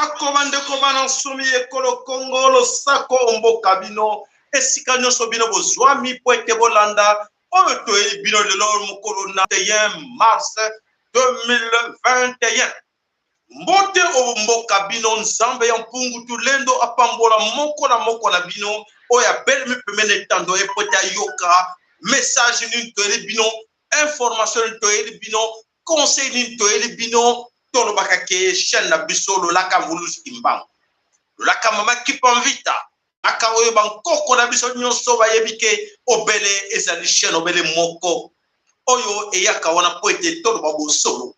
sako bandeko bana nsumi ekolo Congo lo sako omboka bino esika nyonso bino bozwami po ete bolanda oyo toyebi bino lelo mokolo na 31 mars 2021 mbote omboka bino nzambe ya mpungu tulendo apambola moko na bino oyo abelemi pemene tando po ete ayoka message nini toyebi bino information nini toyebi bino conseil nini toyebi bino tolobaka ke chaîne na biso lolaka mvuluzi kimbango lolaka mama kipamvita aka oyo bankoko na biso nyonso bayebi ke obele ezali chaîne obele moko oyo eyaka wana po ete toloba bosolo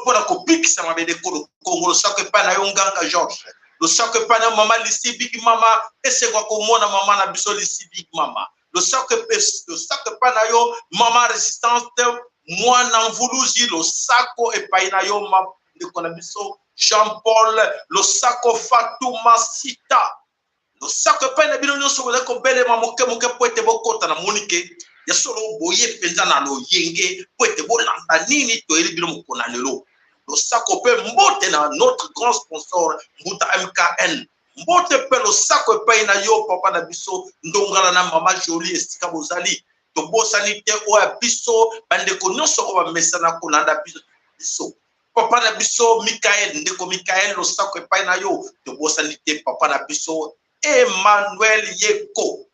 mpona kobikisa mabele kolo Congo losako epai na yo nganga George losako epai na mama Lisi Big Mama esekwa komona mama na biso Lisi Big Mama losako epai na yo mama Resistance mwana mvuluzi losako epai na yo ndeko na biso Jean Paul losako Fatuma Sita losako epai na bino nyonso bozali kobelema moke po ete bokota na monike ya solo boye penza na loyenge po ete bolanda nini toyeli bino mokona lelo losako pe mbote na notre grand sponsor Mbuta MKN mbote pe losako epai na yo papa na biso ndongala na mama Jolie esika bozali tobosani te oya biso bandeko nyonso oyo bamesana kolanda biso papa na biso Mikael ndeko Mikael losako epai na yo tobosani te papa na biso Emmanuel Yeko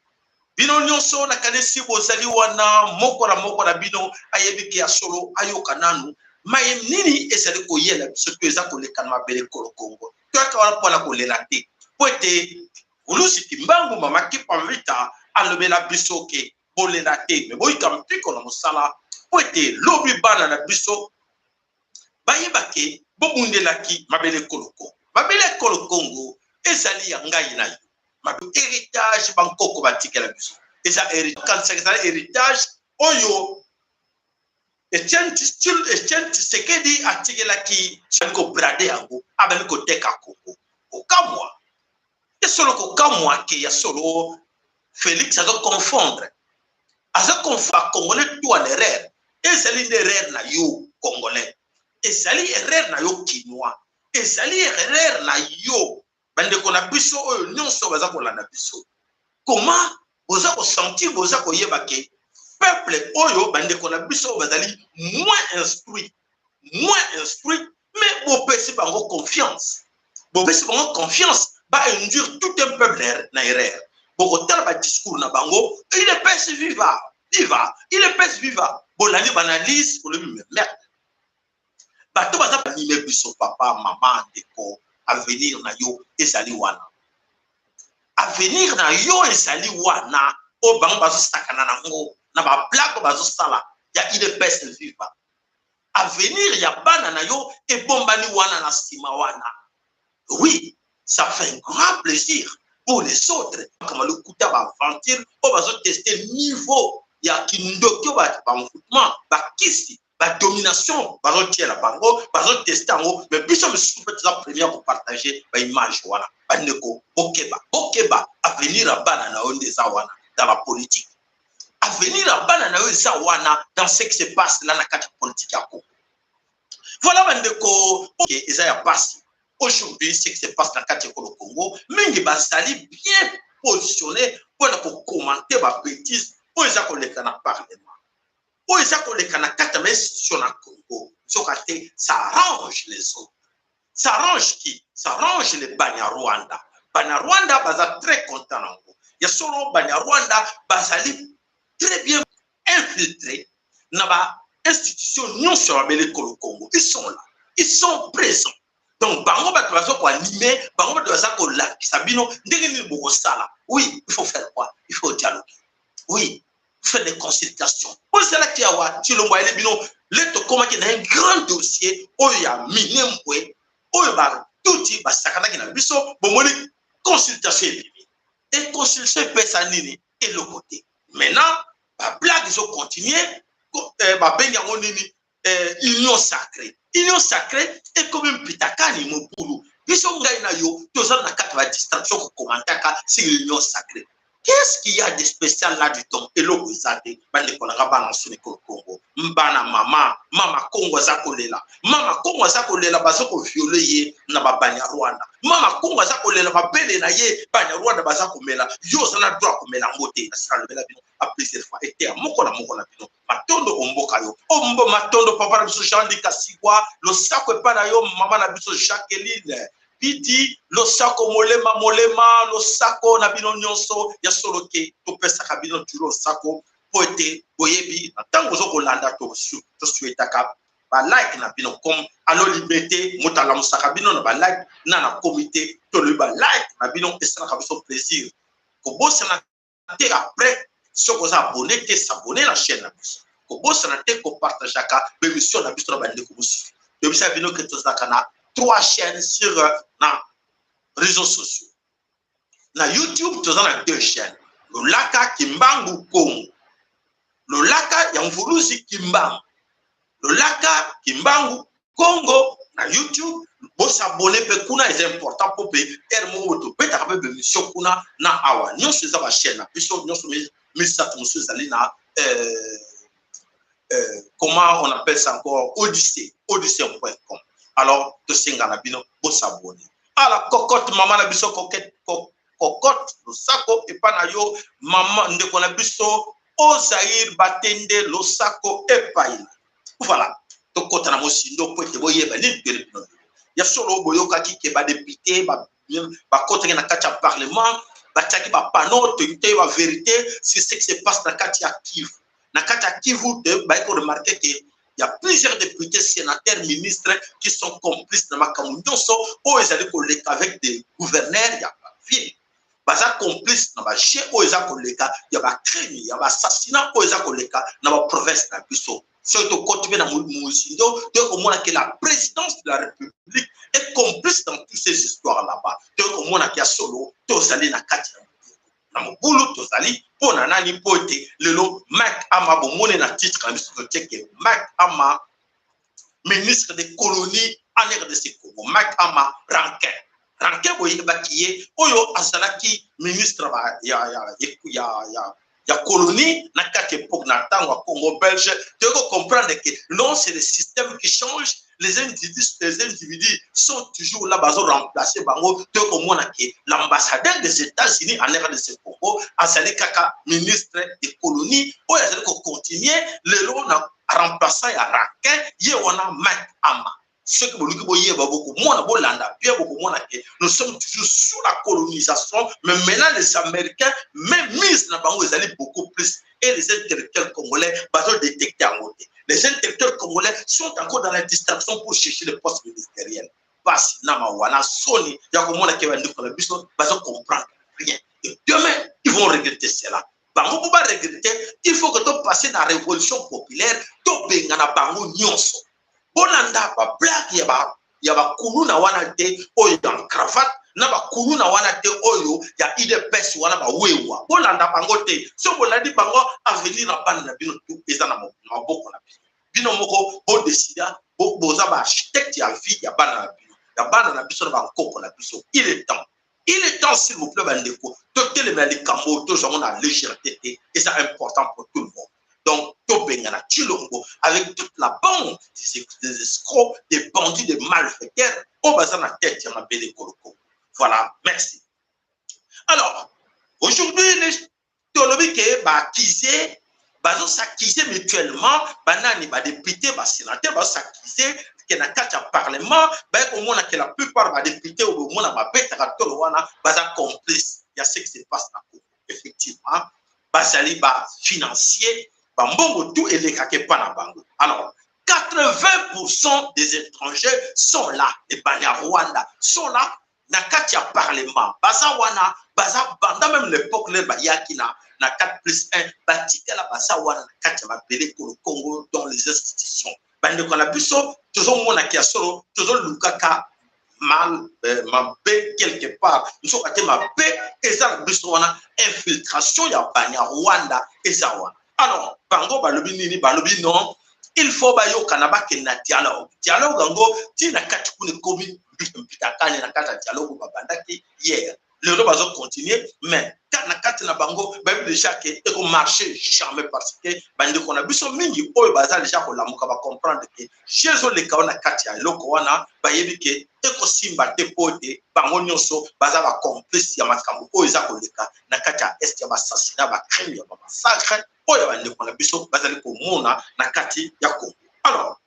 bino nyonso na kanesi bozali wana moko na bino ayebiki ya solo ayoka nanu maye nini ezali koyela biso to eza kolekana mabele kolo Congo toyaka wana mpona kolela te po ete ulusi kimbangu mama Kipamvita alobela biso ke bolela te me boyika mpiko na mosala po ete lobi bana na biso bayebake bobundelaki mabele kolo Congo mabele kolo Congo ezali ya ngai na yo héritage bankoko batikela biso eza héritage oyo Etienne Tshisekedi atikelaki ko brade yango abali ko teka Congo okamwa esolo kokamwa ke ya solo Félix azo confondre congolais tout à l'erreur ezali erreur na yo congolais ezali erreur na yo kinois ezali erreur na yo bandeko na biso oyo nyonso baza kolanda biso comment boza ko sentir boza ko yeba ke peuple oyo bandeko na biso bazali moins instruit mais bopesi bango confiance ba induire tout un peuple na erreur bokotala ba discours na bango il est pèse viva il est pèse viva bolani banalise pour le merde bato baza banime biso papa maman ndeko avenir na yo ezali wana avenir na yo ezali wana o bango bazosakana nango na ba blague bazosala ya idps viva avenir ya bana na yo ebombani wana na sima wana oui ça fait un grand plaisir pour les autres comme le kuta ba aventure o bazotester niveau ya kindoki ba mfoutement ba kisi la domination bazotia la bango bazotester ngo mais biso me peut la première pour partager ba image wana bandeko bokeba avenir à bana na onde za wana dans la politique avenir à bana na za wana dans ce qui se passe là na cadre politique ya Congo voilà bandeko OK eza ya passe aujourd'hui ce qui se passe dans le cadre du Congo mingi basali bien positionné pour commenter ba bêtise pour eza ko leka na parlement où ils ont les canacats sur la Congo, ça arrange les autres. Ça arrange qui? Ça arrange les Banyarwanda. Banyarwanda, ils très contents. Il y a solo Banyarwanda, ils très bien infiltrés dans l'institution non sur le Congo. Ils sont là. Ils sont présents. Donc, bango batuazo ko animer, bango batuazo ko la kisabino, ndenge ni bokosala. Oui, il faut faire quoi? Il faut dialoguer. Oui. Faire des consultations. Pour cela qui a watché le moyen de bino, l'être comment qu'il y a un grand dossier, où il y a minemwe, où il y a tout type, sakana qui n'a biso, bon moni consultation et consultation personne et le côté. Maintenant, la blague ils ont continué, bah ben yango nini union sacrée. Union sacrée est comme un pitakani mon boulot. Biso ngai na yo, tous na 4 distraction ko commenter ka c'est l'union sacrée. Qu'est-ce qu'il y a de spécial là du temps? Et l'eau zate, bande konanga bana suni Congo. Mbana mama Congo zakolela. Mama Congo zakolela bazako violer ye na babanya Rwanda. Mama Congo zakolela babele na ye banya Rwanda bazako mela. Yo sana droit ko mela ngote na sala bela bino a plusieurs fois. Et moko na bino. Matondo omboka yo. Ombo matondo papa na biso Jean Likasigwa, lo sako pa na yo mama na biso Jacqueline. Piti lo sako molema lo sako na bino nyonso ya solo ke to pesa ka bino turo sako poete boyebi tango zo kolanda to suetaka ba like na bino comme alo liberté motala musaka bino na ba like na comité to le ba like na bino esana ka biso plaisir ko bossa na te après soko za abonné te s'abonner la chaîne na biso ko bossa na te ko partager ka be mission na biso na ba ndeko musu de bisa bino ke to zakana 3 chaînes sur les réseaux sociaux. Na YouTube, tu as 2 chaînes. Le Laka Kimbangu Congo. Le Laka Yamvuruzi Kimbangu. Le Laka Kimbangu Congo. Na YouTube, bon s'abonner pe kuna est important pour pe ermo to pe ta pe mission kuna na awa. Nyo se za ba chaîne na biso nyo se mi sa to musu zali na comment on appelle ça encore odyssey.com. Alors, de singana bino, bo s'abonner. À la cocotte, maman na biso cocotte, le sako et panayo, maman ndeko na biso, Ozaïr Batende, le sako et païla. Voilà. To kota na mosindo, poete boye, ba ni bino. Ya solo boyoka ki ke ba député, ba kote na katia parlement, ba tchaki ba pano, te ba vérité, c'est ce qui se passe na katia Kivu. Na katia Kivu, ba eko remarquer que il y a plusieurs députés, sénateurs, ministres qui sont complices dans ma communauté. Ou ils allaient coller avec des gouverneurs, il y a pas ville. Ils sont complices dans ma chien, ou ils ont collé, il y a pas crime, il y a pas assassinat, ou ils ont collé dans ma province. Surtout quand tu viens dans mon mundo, au moins que la présidence de la République est complice dans toutes ces histoires là-bas. Au moins qu'il y a solo, tous allés dans quatre. Na mobulu tozali pona nani pote lelo Mac Ama bomone na titre quand même que Mac Ama ministre des colonies en RDC Congo Mac Ama Rankin boye bakiye oyo azalaki ministre ba ya colonie na kati époque na tango Congo belge tu peux comprendre que non c'est le système qui change. Les individus sont toujours là-bas, remplacés. Au moins, l'ambassadeur des États-Unis en RDC Congo, Azali Kaka, ministre des colonies, où il a continué, le long remplaçant à Raquin, il y a Mac Ama. Ce que vous voyez, nous sommes toujours sous la colonisation, mais maintenant les Américains, même mis dans le ils allaient beaucoup plus. Et les intellectuels congolais, ils détecter en côté. Les intellectuels congolais sont encore dans la distraction pour chercher les postes ministériels. Parce que Namawana, Sony, Yakomona Kevin Nicolas, ils ne comprennent rien. Et demain, ils vont regretter cela. Bango pour pas regretter, il faut que tu passes dans la révolution populaire, tu bengana bango nyonso. Bonanda ba black yaba kuluna wana te oyo dans cravate na ba kuluna wana te oyo ya ide pesi wana ba wewa. Bonanda bango te. So bolandi bango avenir na ban na bino tout eza na maboko na bino moko bo décida bo boza ba architecte ya vie ya bana na bino. Ya bana na biso na ba nkoko na biso. Il est temps s'il vous plaît bandeko. Tout le monde les cambo toujours on a légèreté et c'est important pour tout le monde. Donc, Tobengana Chilongo, avec toute la bande des escrocs, des bandits, des malfaiteurs, au bazar la tête, il y en a belé Koloko. Voilà, merci. Alors, aujourd'hui, les théologies qui sont accusés, ils s'accusent mutuellement, banani, députés, sénateurs, s'accuser, que na kati ya parlement, au moins que la plupart des députés, au moins na bête, à Tolowana, complices. Il y a ce qui se passe dans le Congo. Effectivement, bazali financier. Bambongo tout et les bango. Alors, 80% des étrangers sont là, les Banyarwanda sont là, na katia parlement. Bazawana, banda même l'époque, les Bayakina, na 4+1, batika la bazawana, na katia mabele pour le Congo dans les institutions. Bande kona biso, toujours mona kia solo, toujours lukaka mal, mabé quelque part. Nous sommes à mabé, et ça, biso wana, infiltration, ya Banyarwanda, et ça wana. Alors, bango balobi nini balobi non, il faut bayo kanaba ke na dialogue. Dialogue bango ti na kati kune kobi bitakane na kata dialogue babandaki hier. les gens vont continuer, mais quand na kati na bango ba déjà que et qu'on marcher jamais parce que bande qu'on a biso mingi oyo baza déjà ko lamuka ba comprendre que chez eux les kaona kati ya loko wana ba yebi que et ko simba te pote bango nyonso baza ba complice ya makambo oyo za ko leka na kati ya est ya ba assassinat ba crime ya ba massacre oyo bande qu'on a biso bazali ko mona na kati ya Congo. Alors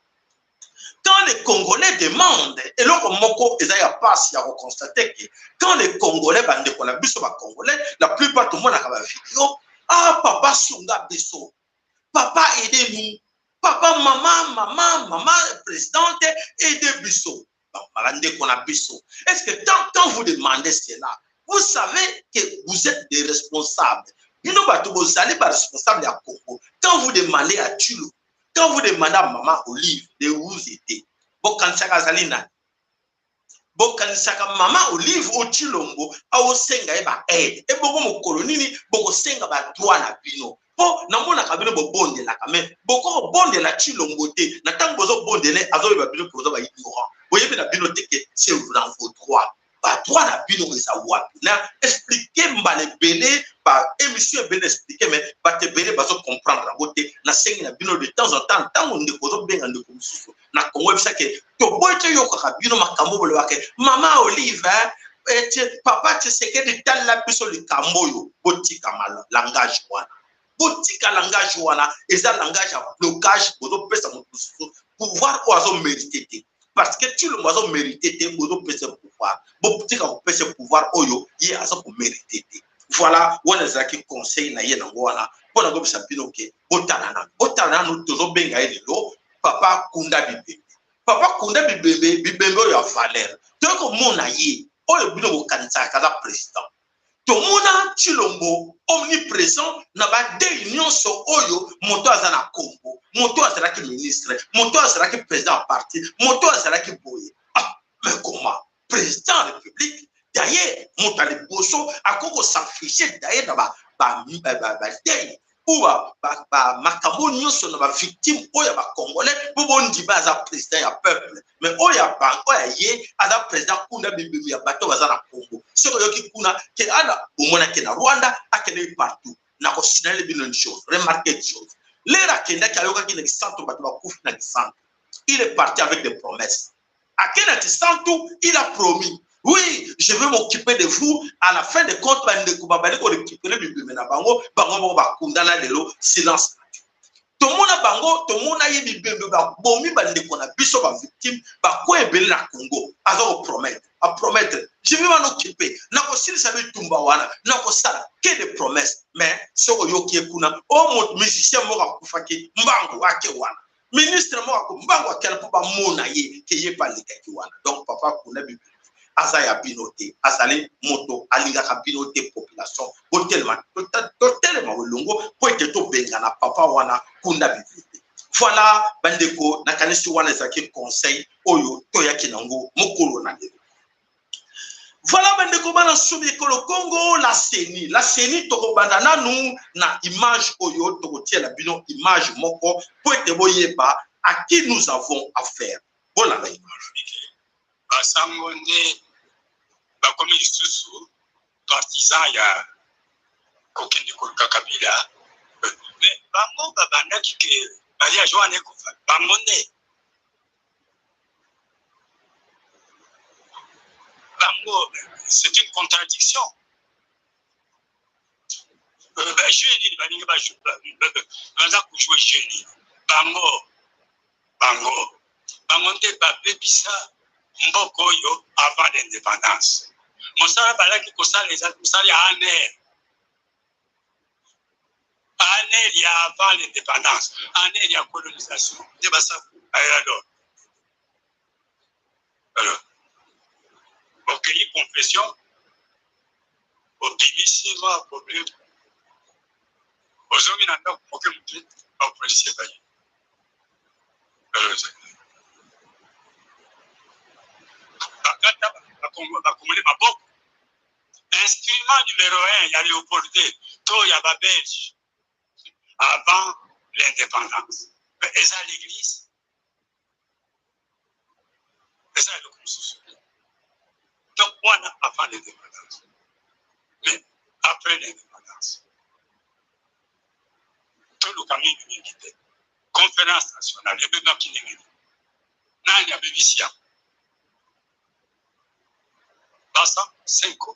quand les Congolais demandent, et là, moko ezaya passe à constater que quand les Congolais, bande qu'on a biso ba Congolais, la plupart tout le monde a la vidéo, ah papa sunga biso, papa aidez-nous, papa maman présidente aidez biso, bande qu'on a biso. Est-ce que quand vous demandez cela, vous savez que vous êtes des responsables. Bino bato bozali ba responsable à Congo. Quand vous demandez à Tulu, quand vous demandez à maman Olive de où vous étiez, bokanisaka zalina, bokanisaka maman Olive au Chilombo, a osenga eba aide, et boko mo kolonini, boko senga ba droit na bino. Po na mona kabino bo bonde la kame, boko bonde la Chilombo te, na tango bozo bonde le azo ba bino kozo ba ignorant. Boyebe na bino te que c'est dans vos droits. Ba droit na bino eza wapi. Na expliquer mbale belé par émission bien expliqué mais ba te belé bazo comprendre la beauté na sengi na bino de temps en temps tant on ne kozo benga ndeko mususu na Congo bisa ke to boite yo ka bino makambo bolo wake mama Olive et papa te seke de tal la biso le kamboyo botika mal langage wana botika langage wana eza langage à blocage bozo pesa mususu pouvoir oazo mériter parce que tu le moiseau mérité te bozo pesa pouvoir botika ko pesa pouvoir oyo ye azo ko mériter. Voilà, on a qui conseille na yena ngwana pona go bisa bino ke botana no tozo benga elelo papa kunda bibembe papa kunda bibembe oyo ya valeur to ko mona ye oyo bino bo kanisa kaza président to mona Chilombo omniprésent na ba de nyonso oyo moto azana Congo moto azala ki ministre moto azala ki président parti moto azala ki boye mais comment président de la République d'ailleurs montali boso akoko s'afficher d'ailleurs na ba day ou ba makambo nyonso na ba victime oya ba congolais bo ndiba za président ya peuple mais oya ba oya ye aza président kunda bibi ya bato baza na Congo soko yoki kuna ke ana omona ke na Rwanda akene partout na ko signaler bino une chose remarquez une chose l'era kenda ki ayoka ki na centre bato ba kufi na centre il est parti avec des promesses akena ti centre il a promis. Oui, je vais m'occuper de vous. À la fin de compte, silence. Tout le monde a bango, tout le monde a eu bomi bande qu'on a biso ba victime, ba quoi ebele na Congo. Alors promettre. Je vais m'en occuper. Na ko sili sabe tumba wana, na ko sala que des promesses. Mais soko yoki ekuna, o mo musicien mo ka kufaki mbango ake wana. Ministre mo ka mbango akela po ba mona ye ke ye pa lekaki wana. Donc papa kuna bibi azaya binote azali moto alingaka binote population tellement longo po ete to benga na papa wana kunda bibi. Voilà bandeko na kanisi wana ezaki conseil oyo toyaki nango mokolo na lelo. Voilà bandeko bana subi kolo Congo la CENI toko banda nanu na image oyo toko tiela bino image moko po ete boyeba à qui nous avons affaire. Voilà la image. Basangonde bakomi lisusu partisan ya kokende koluka Kabila mais bango babandaki ke mariage wana ekufa bango nde bango c'est une contradiction jeune baningi baza kojue jeune bango nde bapepisa mboko oyo avant l'indépendance. Mosala balaki kosala eza mosala ya aner ya avant l'indépendance, aner ya colonisation. Nde basaku alors okeyi confession obimisima problème ozongi na ndako moke moke bapolisier baye bakomoni maboko instrument numéro 1 il y a Léopoldé to ya ba Belge avant l'indépendance et ça l'église et ça le consensus donc on a avant l'indépendance Mais après l'indépendance, tout le camin est quitté. Conférence nationale, il y a qui n'est pas. Il y a des visions. Bassa, 5 ans.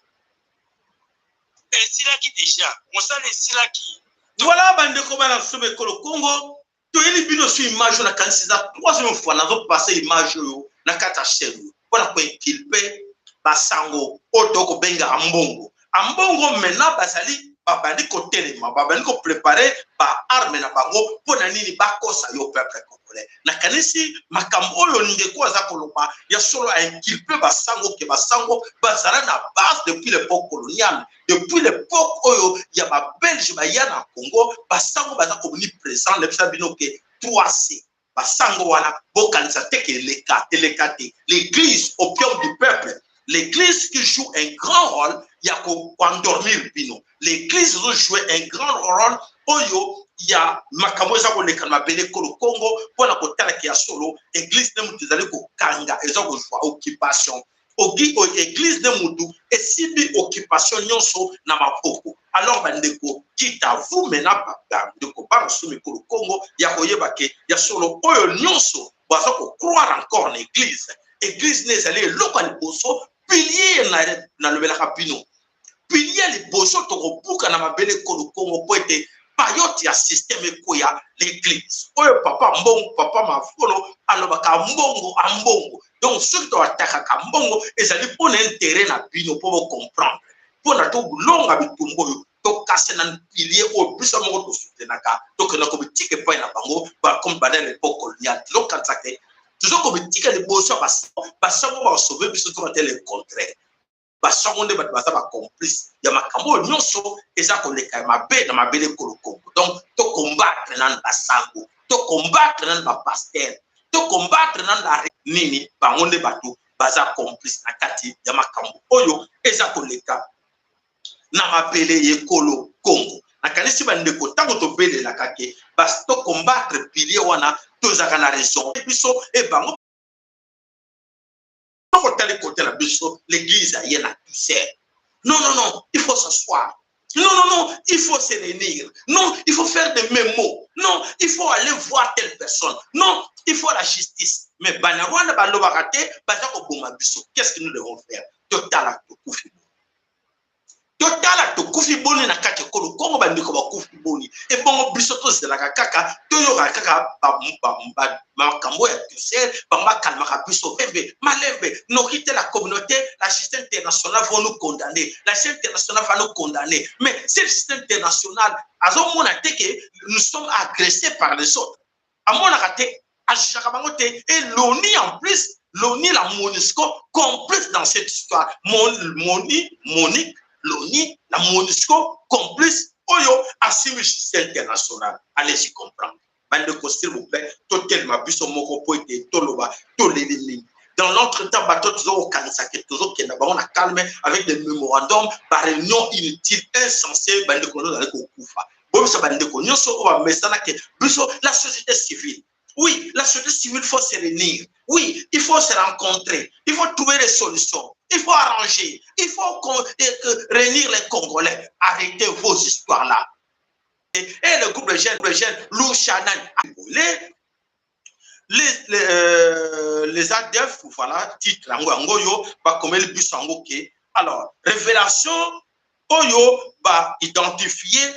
Et c'est là qui déjà, on sait c'est là qui. Voilà, bande comme à sommet Congo. To ili bino su image na kanisa troisième fois na zo passer image yo na kata chenu. Voilà ko kilpe basango otoko benga ambongo. Ambongo mena basali babandi ko telema, babandi ko préparer ba arme na bango pona nini bakosa yo peuple congolais. Na kanisi makambo oyo ndeko za koloba ya solo a kilpe basango ke basango bazala na base depuis l'époque coloniale. Depuis l'époque où il y a ma Belge, il y a na Congo, basango baza komuni présent le sabino ke 3C. Basango wana bokanisa teke l'église opium du peuple. L'église qui joue un grand rôle, il y a ko endormir bino. L'église doit jouer un grand rôle oyo il y a makambo za ko lekana bele ko Congo pona ko tala ki ya solo église ne mutizali ko kanga ezo ko joie occupation. Ogi o église de mutu esibi occupation nyonso na maboko alors bandeko kita vous mena papa ndeko ba sumi ko Congo ya koyeba ke ya solo oyo nyonso baza ko croire encore en église les allez local boso pilier na lobela kapino pilier les boso to kopuka na mabele ko Congo poete payote ya système koya l'église oyo papa mbongo papa mafolo alobaka mbongo donc ceux qui doivent attaquer Kambongo ils allaient pour l'intérêt na bino pour comprendre pour na to longa bitumbo to casser na pilier au plus amour to soutenaka donc na ko bitike pa na bango ba comme dans l'époque coloniale donc quand ça que toujours comme bitike les bosso basango ba sauver biso to le contraire basango nde ba sa ba complice ya makambo nyonso eza ko leka mabe na mabele koloko donc to combattre na basango to combattre na ba pasteur to combattre na la nini bangonde bato baza complice na kati ya makambo oyo eza koleka na mapele yekolo Congo na kanisi bandeko tango to bele la kake bas to combattre pilier wana to zaka na raison biso e bango ko tali côté la biso l'église a yena douceur non il faut s'asseoir. Non, il faut se réunir. Non, il faut faire des mémos. Non, il faut aller voir telle personne. Non, il faut la justice. Mais qu'est-ce que nous devons faire? Total to kufi boni na kati ko Congo bandiko ba kufi boni e bongo bisoto c'est la kaka to yo kaka ba makambo ya tusel ba kalma ka biso bembe malembe no quitter la communauté la justice internationale va nous condamner la justice internationale va nous condamner mais si le système international azo mona teke nous sommes agressés par les autres a mona raté a jakabangote et l'ONU en plus l'ONU la MONUSCO complice dans cette histoire Monique l'ONU, la MONUSCO, complice, oyo, assime le système international. Allez-y comprendre. Bande s'il vous plaît, totel ma biso moko poite, toloba, tolelini. Dans l'entretemps, bateau toujours au Kanisa, toujours qui on a calmé avec des mémorandums, par réunion inutile, insensée, bande kono dans le koufa. Bon, ça bande kono, so va mesana que biso la société civile. Oui, la société civile, il faut se réunir. Oui, il faut se rencontrer. Il faut trouver des solutions. Il faut arranger. Il faut réunir les Congolais. Arrêtez vos histoires-là. Et le groupe de jeunes, Lou Chanan, les ADF, voilà, titre, alors, révélation, Oyo, identifier,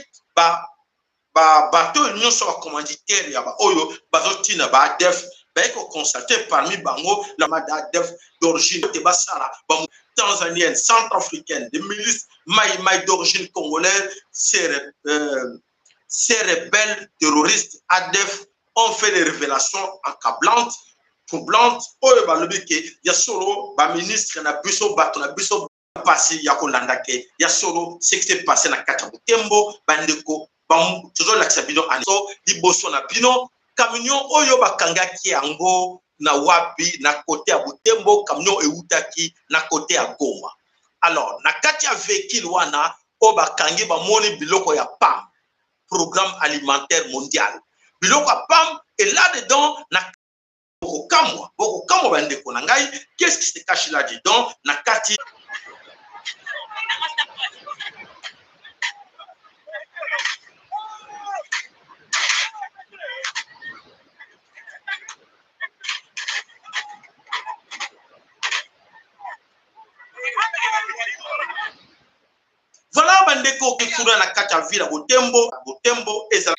bateau union soit commanditaire ya ba oyo bazotina ba def ba ko constater parmi bango la madef d'origine de basara ba tanzanienne centrafricaine des milices maï d'origine congolaise ces rebelles terroristes ADF ont fait des révélations accablantes troublantes oyo ba lobi ke ya solo ba ministre na biso bato na biso passé ya ko landake ya solo ce qui s'est passé na Katabutembo bandeko toujours l'accès aniso liboso na bino camion oyo bakangaki yango na wapi na côté ya Butembo camion eutaki na côté ya Goma alors na kati ya véhicule wana o bakangi ba moni biloko ya PAM programme alimentaire mondial biloko ya PAM et là dedans na boko kamwa bande ko na ngai qu'est-ce qui se cache là dedans na kati Voilà bandeko ke fura na kati ya vila Butembo ezala